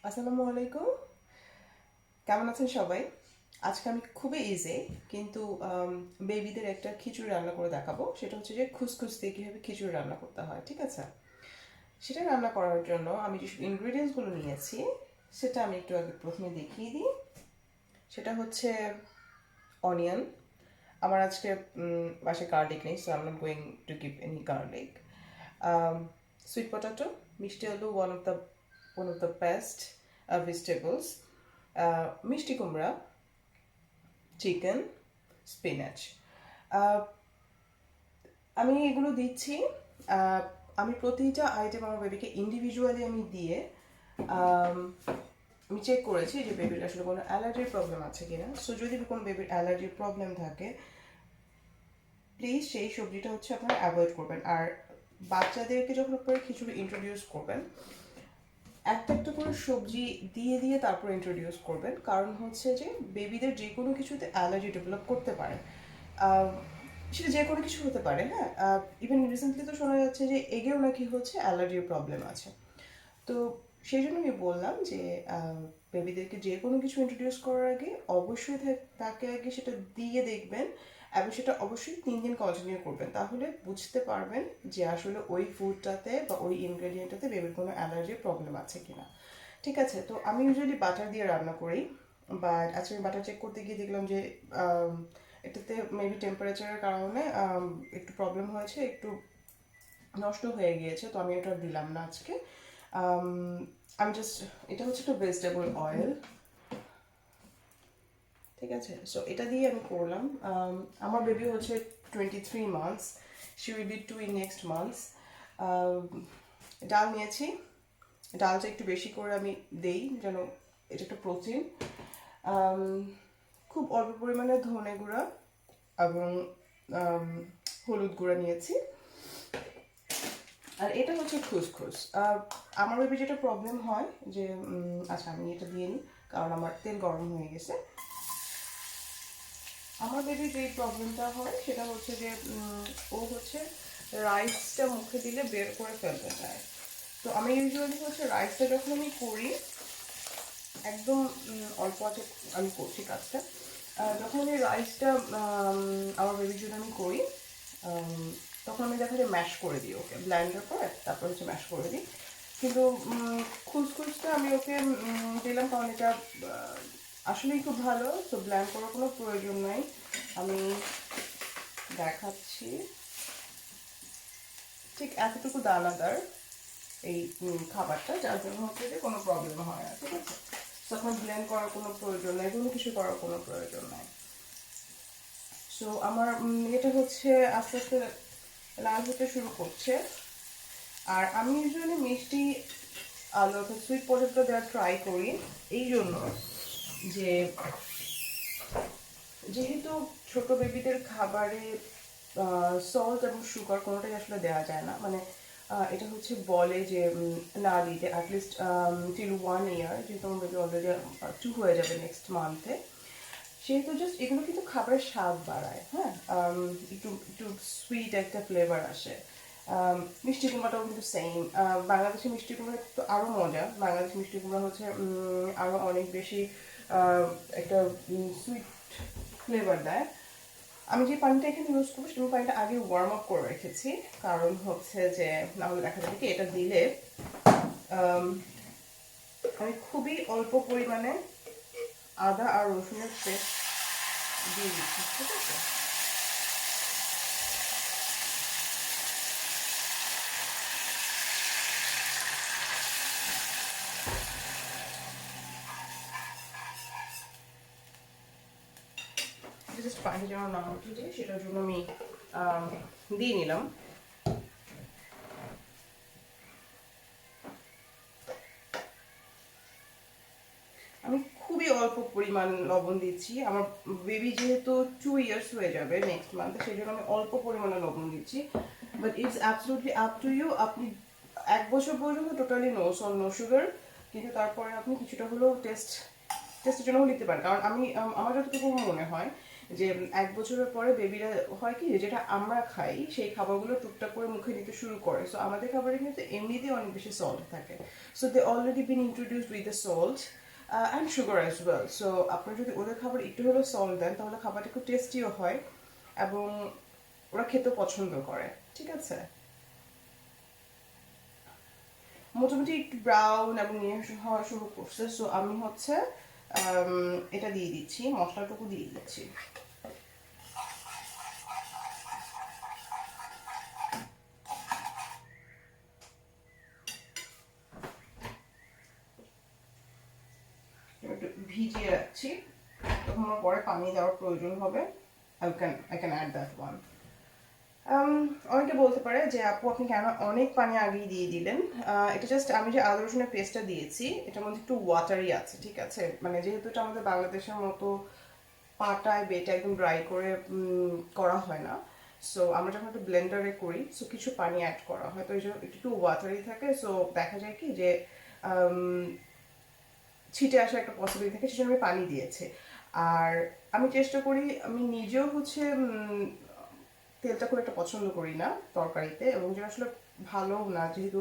আসসালামু আলাইকুম। কেমন আছেন সবাই? আজকে আমি খুবই ইজি কিন্তু বেবিদের একটা খিচুড়ি রান্না করে দেখাবো। সেটা হচ্ছে যে খুসখুস দিয়ে কীভাবে খিচুড়ি রান্না করতে হয়, ঠিক আছে? সেটা রান্না করার জন্য আমি যে ইনগ্রিডিয়েন্টসগুলো নিয়েছি সেটা আমি একটু আগে প্রথমে দেখিয়ে দিই। সেটা হচ্ছে অনিয়ন। আমার আজকে বাসায় গার্লিক নেই, so I am not going to give any garlic. Sweet potato, মিষ্টি আলু, one of the best vegetables. মিষ্টি কুমড়া, চিকেন, স্পিনাচ। আমি এগুলো দিচ্ছি। আহ, আমি প্রতিটা আইটেম আমার বেবিকে ইন্ডিভিজুয়ালি আমি দিয়ে আম, আমি চেক করেছি যে বেবির আসলে কোনো অ্যালার্জির প্রবলেম আছে কিনা। সো যদি কোনো বেবির অ্যালার্জির প্রবলেম থাকে প্লিজ সেই সবজিটা হচ্ছে আপনারা অ্যাভয়েড করবেন। আর বাচ্চাদেরকে যখন আপনারা খিচুড়ি ইন্ট্রোডিউস করবেন একটা একটা করে সবজি দিয়ে দিয়ে তারপর ইন্ট্রোডিউস করবেন, কারণ হচ্ছে যে বেবিদের যে কোনো কিছুতে অ্যালার্জি ডেভেলপ করতে পারে। আহ, সেটা যে কোনো কিছু হতে পারে, হ্যাঁ। ইভেন রিসেন্টলি তো শোনা যাচ্ছে যে এগেও নাকি হচ্ছে অ্যালার্জির প্রবলেম আছে। তো সেই জন্য আমি বললাম যে বেবিদেরকে যে কোনো কিছু ইন্ট্রোডিউস করার আগে অবশ্যই তাকে আগে সেটা দিয়ে দেখবেন, এবং সেটা অবশ্যই 3 দিন কন্টিনিউ করবেন। তাহলে বুঝতে পারবেন যে আসলে ওই ফুডটাতে বা ওই ইনগ্রেডিয়েন্টটাতে বেবির কোনো অ্যালার্জির প্রবলেম আছে কিনা। ঠিক আছে, তো আমি ইউজুয়ালি বাটার দিয়ে রান্না করি, বাট আজকে আমি বাটার চেক করতে গিয়ে দেখলাম যে এটাতে মেবি টেম্পারেচারের কারণে একটু প্রবলেম হয়েছে, একটু নষ্ট হয়ে গিয়েছে, তো আমি এটা দিলাম না আজকে। আম, আমি জাস্ট, এটা হচ্ছে একটা ভেজিটেবল অয়েল, ঠিক আছে। সো এটা দিয়ে আমি করলাম। আমার বেবি হচ্ছে 23 months, she will be 2 in next months. ডাল নিয়েছি, ডালটা একটু বেশি করে আমি দেই যেন এটা একটা প্রোটিন। খুব অল্প পরিমাণে ধনে গুঁড়া এবং আম, হলুদ গুঁড়া নিয়েছি। আর এটা হচ্ছে খুসখুস। আমার বেবি যেটা প্রবলেম হয় যে আচ্ছা আমি এটা দিয়ে নিই কারণ আমার তেল গরম হয়ে গেছে। আমার বেবি যে প্রবলেমটা হয় সেটা হচ্ছে যে ও হচ্ছে রাইসটা মুখে দিলে বের করে ফেলতে চায়। তো আমি ইউজুয়ালি হচ্ছে রাইসটা যখন আমি করি একদম অল্প আছে আমি করছি কাজটা। যখন আমি রাইসটা আমার বেবির জন্য আমি করি আম, তখন আমি দেখা যায় ম্যাশ করে দিই, ওকে ব্লেন্ডার করে তারপর হচ্ছে ম্যাশ করে দিই। কিন্তু খুসখুসটা আমি ওকে দিলাম কারণ এটা আসলেই খুব ভালো, তো ব্লেন্ড করার কোনো প্রয়োজন নাই। আমি দেখাচ্ছি ঠিক এতটুকু দানাদার এই খাবারটা, যার জন্য হচ্ছে যে কোনো প্রবলেম হয় না, ঠিক আছে। তখন ব্লেন্ড করার কোনো প্রয়োজন নাই, কোনো কিছু করার কোনো প্রয়োজন নাই। সো আমার এটা হচ্ছে আস্তে আস্তে লাল হতে শুরু করছে। আর আমি ইউজুয়ালি মিষ্টি আলু অর্থাৎ সুইট পটেটো দেওয়ার ট্রাই করি এই জন্য যে যেহেতু ছোট বেবিদের খাবারে সল্ট এবং সুগার কোনোটাই আসলে দেওয়া যায় না, মানে এটা হচ্ছে বলে যে না দিতে অ্যাটলিস্ট টিল 1 year, যেহেতু আমার বেবি অলরেডি 2 হয়ে যাবে নেক্সট মান্থে, সেহেতু জাস্ট এগুলো কিন্তু খাবারের স্বাদ বাড়ায়, হ্যাঁ। একটু একটু সুইট একটা ফ্লেভার আসে। মিষ্টি কুমড়াটাও কিন্তু সেম। বাংলাদেশি মিষ্টি কুমড়া তো আরও মজা। বাংলাদেশি মিষ্টি কুমড়া হচ্ছে আরও অনেক বেশি একটা সুইট ফ্লেভার দেয়। আমি যে পানিটা এখানে ইউজ করবো সেই পানিটা আগে ওয়ার্ম আপ করে রেখেছি, কারণ হচ্ছে যে নাহলে দেখা যাবে কি এটা দিলে আমি খুবই অল্প পরিমাণে আদা আর রসুনের পেস্ট দিয়ে দিচ্ছি, ঠিক আছে। জাস্ট পানিটা যেন না উঠে যায় সেটার জন্য আমি দিয়ে নিলাম। আমি খুবই অল্প পরিমাণ লবণ দিচ্ছি। আমার বেবি যেহেতু 2 years হয়ে যাবে নেক্সট মান্থে, সেই জন্য আমি অল্প পরিমাণে লবণ দিচ্ছি। But it's absolutely up to you. আপনি 1 বছর পর্যন্ত totally no salt no sugar, কিন্তু তারপরে আপনি কিছুটা হলেও টেস্টের জন্য নিতে পারেন। কারণ আমি আমার যতটুকু মনে হয় যে 1 বছরের পরে বেবিরা হয় কি যেটা আমরা খাই সেই খাবারগুলো টুকটাক করে মুখে নিতে শুরু করে। সো আমাদের খাবারে কিন্তু এমনিতেই অনেক বেশি সল্ট থাকে। So they already been introduced with the salt and sugar as well. So আপনি যদি ওদের খাবার একটু হলেও সল্ট দেন তাহলে খাবারটা একটু টেস্টিও হয় এবং ওরা খেতে পছন্দ করে। ঠিক আছে, মোটামুটি একটু ব্রাউন এবং ইয়ে হওয়া শুরু করছে। সো আমি হচ্ছে এটা দিয়ে দিচ্ছি, মশলাটুকু দিয়ে দিচ্ছি। একটু ভিজিয়ে রাখছি, তখন আমার পরে পানি দেওয়ার প্রয়োজন হবে। I can add that one. অনেকে বলতে পারে যে আপু আপনি কেন অনেক পানি আগেই দিয়ে দিলেন। এটা জাস্ট আমি যে আদা রসুনের পেস্টটা দিয়েছি এটার মধ্যে একটু ওয়াটারি আছে। ঠিক আছে, মানে যেহেতু এটা আমাদের বাংলাদেশের মতো পাটায় বেটে একদম ড্রাই করে করা হয় না। সো আমরা যখন একটু ব্লেন্ডারে করি সো কিছু পানি অ্যাড করা হয়, তো এই জন্য একটু ওয়াটারি থাকে। সো দেখা যায় কি যে ছিটে আসা একটা পসিবিলিটি থাকে, সেজন্য আমি পানি দিয়েছি। আর আমি চেষ্টা করি, আমি নিজেও হচ্ছে তেলটা খুব একটা পছন্দ করি না তরকারিতে, এবং যেটা আসলে ভালো না, যেহেতু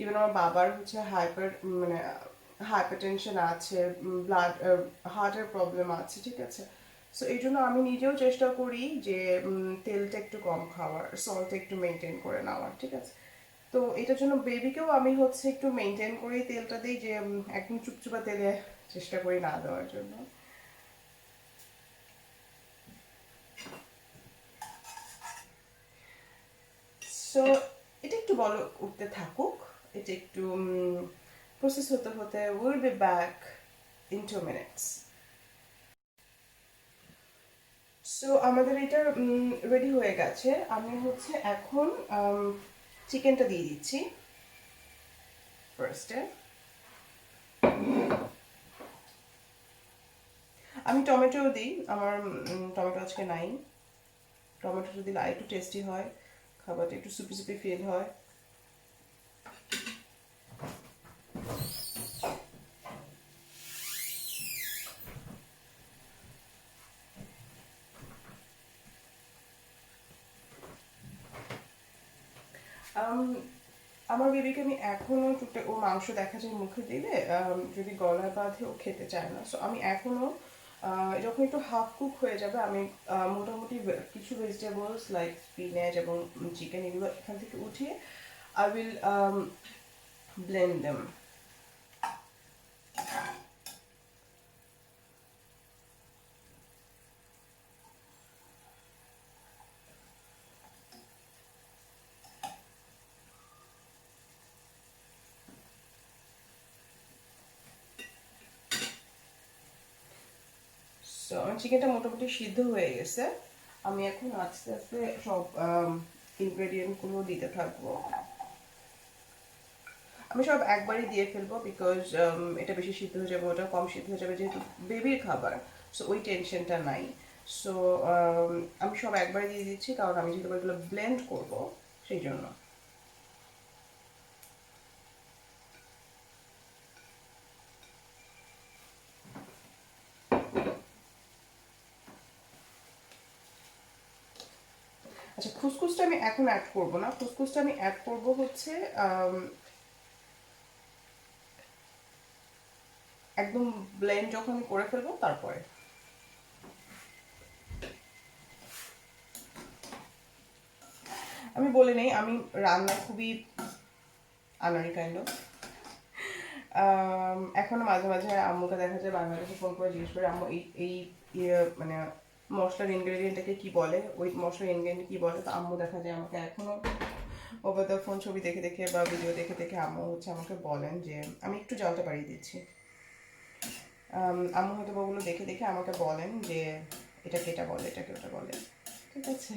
ইভেন আমার বাবার হচ্ছে মানে হাইপারটেনশন আছে, ব্লাড হার্টের প্রবলেম আছে। ঠিক আছে, সো এই জন্য আমি নিজেও চেষ্টা করি যে তেলটা একটু কম খাওয়ার, সল্ট একটু মেনটেন করে নেওয়ার। ঠিক আছে, তো এটার জন্য বেবিকেও আমি হচ্ছে একটু মেনটেন করেই তেলটা দিই, যে একদম চুপচুপা তেলে চেষ্টা করি না দেওয়ার জন্য। সো এটা একটু বলো উঠতে থাকুক, এটা একটু প্রসেস হতে হতে will be back in 2 minutes। So আমাদের এটা রেডি হয়ে গেছে। আমি হচ্ছে এখন চিকেনটা দিয়ে দিচ্ছি ফার্স্টে। আমি টমেটো দিই, আমার টমেটো আজকে নাই। টমেটোটা দিলে আর একটু টেস্টি হয়, খাবারটা একটু সুপি সুপি ফিল হয়। আমার বেবিকে আমি এখনো টুকটাক, ও মাংস দেখা যায় মুখে দিলে যদি গলায় বাঁধে ও খেতে চায় না। সো আমি এখনো যখন একটু হাফ কুক হয়ে যাবে আমি মোটামুটি কিছু ভেজিটেবলস লাইক স্পিনাচ এবং চিকেন এগুলো এখান থেকে উঠিয়ে I will blend them. So আমার চিকেনটা মোটামুটি সিদ্ধ হয়ে গেছে। আমি এখন আস্তে আস্তে সব ইনগ্রেডিয়েন্টগুলো দিতে থাকবো। আমি সব একবারই দিয়ে ফেলবো, বিকজ এটা বেশি সিদ্ধ হয়ে যাবে, ওটা কম সিদ্ধ হয়ে যাবে, যেহেতু বেবির খাবার। সো ওই টেনশনটা নাই। সো আমি সব একবারই দিয়ে দিচ্ছি, কারণ আমি যেহেতু এগুলো ব্লেন্ড করবো সেই জন্য। আচ্ছা, খুসখুসটা আমি এখন অ্যাড করবো না, খুসখুসটা আমি অ্যাড করবো হচ্ছে একদম ব্লেন্ড যখন আমি করে ফেলবো তারপরে। আমি বলে নেই, আমি রান্নায় খুবই আনারি কাইন্ড অফ। এখনো মাঝে মাঝে আম্মুকে দেখা যায় বাংলাদেশে ফোন করে জিজ্ঞেস করে, আম্মু এই এই মানে মশলার ইনগ্রেডিয়েন্টটাকে কি বলে, ওই মশলার ইনগ্রেডিয়েন্ট কি বলে। তো আম্মু দেখা যায় আমাকে এখনো ওভার দ্য ফোন ছবি দেখে দেখে বা ভিডিও দেখে দেখে আম্মু হচ্ছে আমাকে বলেন যে আমি একটু জালটা বাড়িয়ে দিচ্ছি। আম্মু হয়তো ওগুলো দেখে দেখে আমাকে বলেন যে এটাকে এটা বলে, এটাকে ওটা বলে। ঠিক আছে,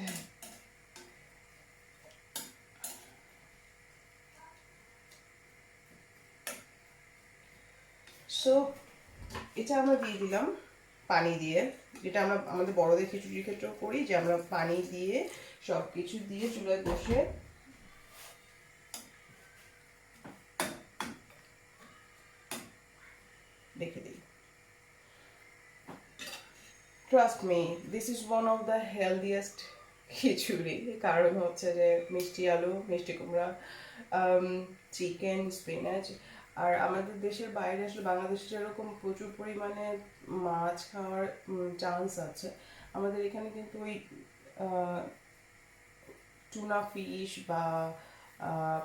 সো এটা আমরা দিয়ে দিলাম পানি দিয়ে, যেটা আমরা আমাদের বড়দের খিচুড়ির ক্ষেত্রেও করি, যে আমরা পানি দিয়ে সব কিছু দিয়ে চুলায় বসে রেখে দিই। Trust me, this is one of the healthiest khichuri. কারণ হচ্ছে যে মিষ্টি আলু, মিষ্টি কুমড়া, চিকেন, স্পিনাচ। আর আমাদের দেশের বাইরে আসলে বাংলাদেশে যেরকম প্রচুর পরিমাণে মাছ খাওয়ার চান্স আছে, আমাদের এখানে কিন্তু ওই টুনা ফিশ বা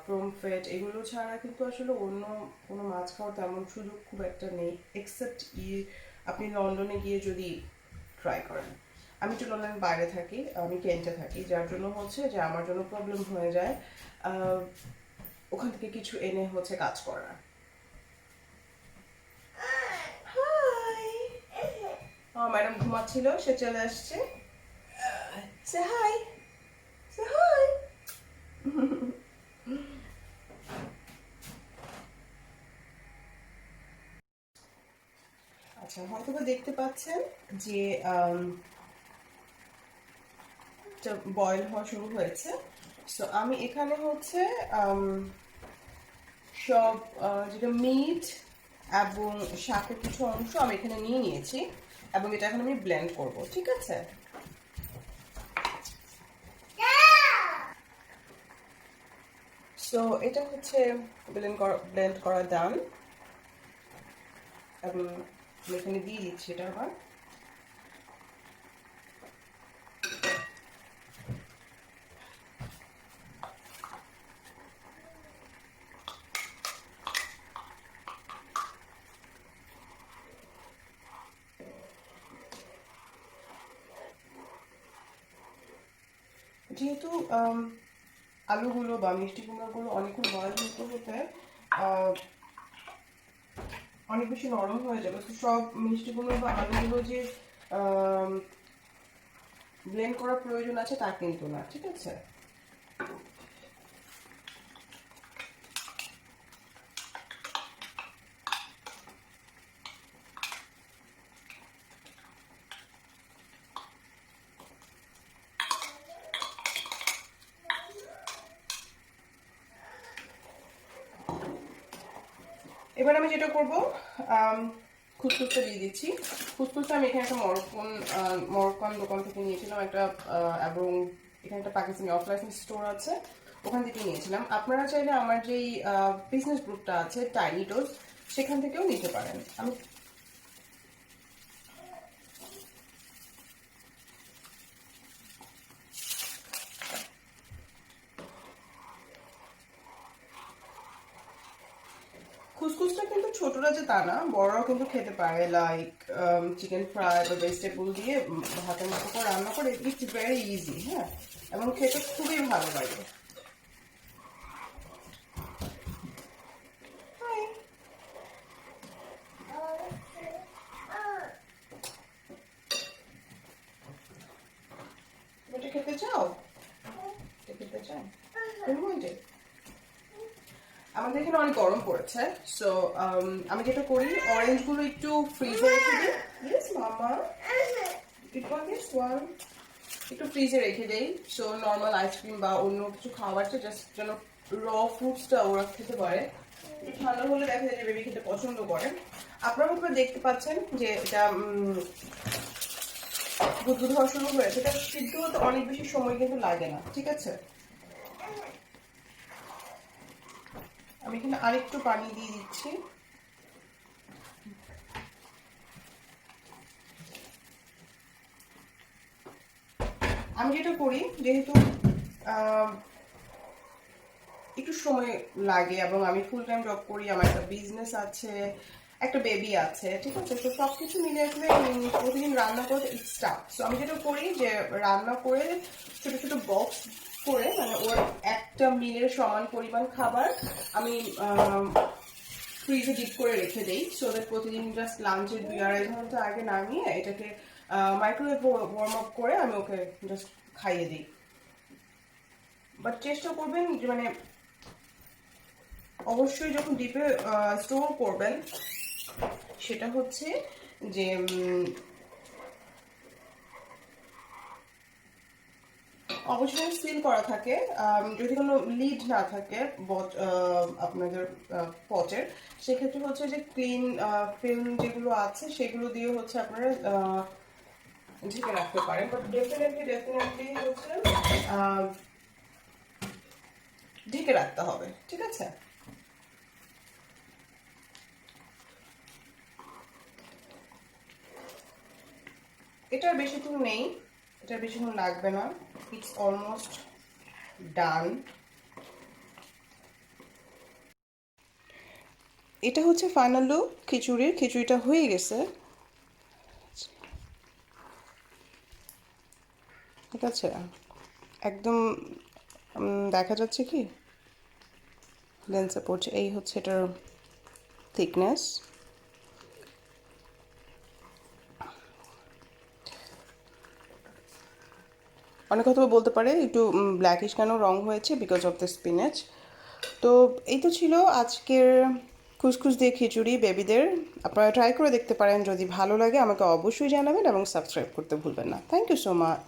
প্রমফেট এগুলো ছাড়া কিন্তু আসলে অন্য কোনো মাছ খাওয়ার তেমন সুযোগ খুব একটা নেই, এক্সেপ্ট আপনি লন্ডনে গিয়ে যদি ট্রাই করেন। আমি তো লন্ডনের বাইরে থাকি, আমি কেন্টে থাকি, যার জন্য হচ্ছে যে আমার জন্য প্রবলেম হয়ে যায় ওখান থেকে কিছু এনে হচ্ছে কাজ করা। ম্যাডাম ঘুমাচ্ছিল, সে চলে আসছে। সে হাই, সে হাই। আচ্ছা, হয়তো দেখতে পাচ্ছেন যে বয়েল হওয়া শুরু হয়েছে। সো আমি এখানে হচ্ছে সব যেটা মিট এবং শাকের কিছু অংশ আমি এখানে নিয়ে নিয়েছি এবং এটা এখন আমি ব্লেন্ড করব, ঠিক আছে? সো এটা হচ্ছে ব্লেন্ড করা ডান এবং আমি এখানে দিয়ে দিচ্ছি এটা আবার। যেহেতু আলুগুলো বা মিষ্টি কুমড়াগুলো অনেকক্ষণ বয়েল হতে হতে অনেক বেশি নরম হয়ে যাবে, তো সব মিষ্টি কুমড়ো বা আলুগুলো যে ব্লেন্ড করার প্রয়োজন আছে তা কিন্তু না, ঠিক আছে? এবার আমি যেটা করবো, খুসখুসটা দিয়ে দিচ্ছি। খুসখুসটা আমি এখানে একটা মরক্কান দোকান থেকে নিয়েছিলাম একটা, এবং এখানে একটা পাকিস্তানি অফ লাইসেন্স স্টোর আছে, ওখান থেকে নিয়েছিলাম। আপনারা চাইলে আমার যেই বিজনেস গ্রুপটা আছে টাইনি টোস্ট, সেখান থেকেও নিতে পারেন। আমি খুসখুসটা কিন্তু ছোটরা যে তা না, বড়রাও কিন্তু খেতে পারে। লাইক চিকেন ফ্রাই বা ভেজিটেবল দিয়ে ভাতের মতো করে রান্না করে, ইটস ভেরি ইজি, হ্যাঁ, এবং খেতে খুবই ভালো লাগে। এটা খেতে চাও? খেতে চাও? আমাদের এখানে অনেক গরম পড়েছে, সো আমি যেটা করি, অরেঞ্জ গুলো একটু ফ্রিজে রেখে দিই। ইয়েস মামা, একটু ফ্রিজে রেখে দেই। সো নর্মাল আইসক্রিম বা অন্য কিছু খাবার জাস্ট যেন র ফ্রুটসটা ওরা খেতে পারে। ঠান্ডা হলে দেখা যায় যে বেবি খেতে পছন্দ করে। আপনারা হয়তো দেখতে পাচ্ছেন যে এটা দুধ হওয়া শুরু হয়েছে। এটা সিদ্ধ হতে অনেক বেশি সময় কিন্তু লাগে না, ঠিক আছে? আমি এখানে আরেকটু পানি দিয়ে দিচ্ছি। আমি যেটা করি, যেহেতু একটু সময় লাগে এবং আমি ফুল টাইম জব করি, আমার একটা বিজনেস আছে, একটা বেবি আছে, ঠিক আছে? তো সবকিছু মিলে আসলে প্রতিদিন রান্না করতে ইটস টাফ। সো আমি যেটা করি যে রান্না করে ছোট ছোট বক্স করে, মানে ওর একটা মিলের সমান পরিমাণ খাবার আমি ফ্রিজে ডিপ করে রেখে দেই। সো দ্যাট প্রতিদিন জাস্ট লাঞ্চের 2-2.5 ঘন্টা আগে নামিয়ে এটাকে মাইক্রোওয়েভ ওয়ার্ম আপ করে আমি ওকে জাস্ট খাইয়ে দিই। বাট চেষ্টা করবেন যে মানে অবশ্যই যখন ডিপে স্টোর করবেন, সেটা হচ্ছে যে অবশ্যই সিল করা থাকে। যদি কোনো লিড না থাকে আপনাদের পটের, সেক্ষেত্রে হচ্ছে যে ক্লিন ফিল্ম যেগুলো আছে সেগুলো দিয়ে হচ্ছে আপনারা ঢেকে রাখতে পারেন, বাট ডেফিনেটলি হচ্ছে ঢেকে রাখতে হবে, ঠিক আছে? এটার বেশিক্ষণ নেই, এটার বেশিক্ষণ লাগবে না, ইটস অলমোস্ট ডান। এটা হচ্ছে ফাইনাল লুক খিচুড়ির। খিচুড়িটা হয়ে গেছে, ঠিক আছে? একদম দেখা যাচ্ছে কি লেন্সে পড়ছে, এই হচ্ছে এটার থিকনেস। অনেক কথা বলতে পারে একটু ব্ল্যাকিশ কেন রং হয়েছে, বিকজ অফ দ্য স্পিনাচ। তো এই তো ছিল আজকের খুসখুস দিয়ে খিচুড়ি বেবিদের। আপনারা ট্রাই করে দেখতে পারেন, যদি ভালো লাগে আমাকে অবশ্যই জানাবেন এবং সাবস্ক্রাইব করতে ভুলবেন না। Thank you so much.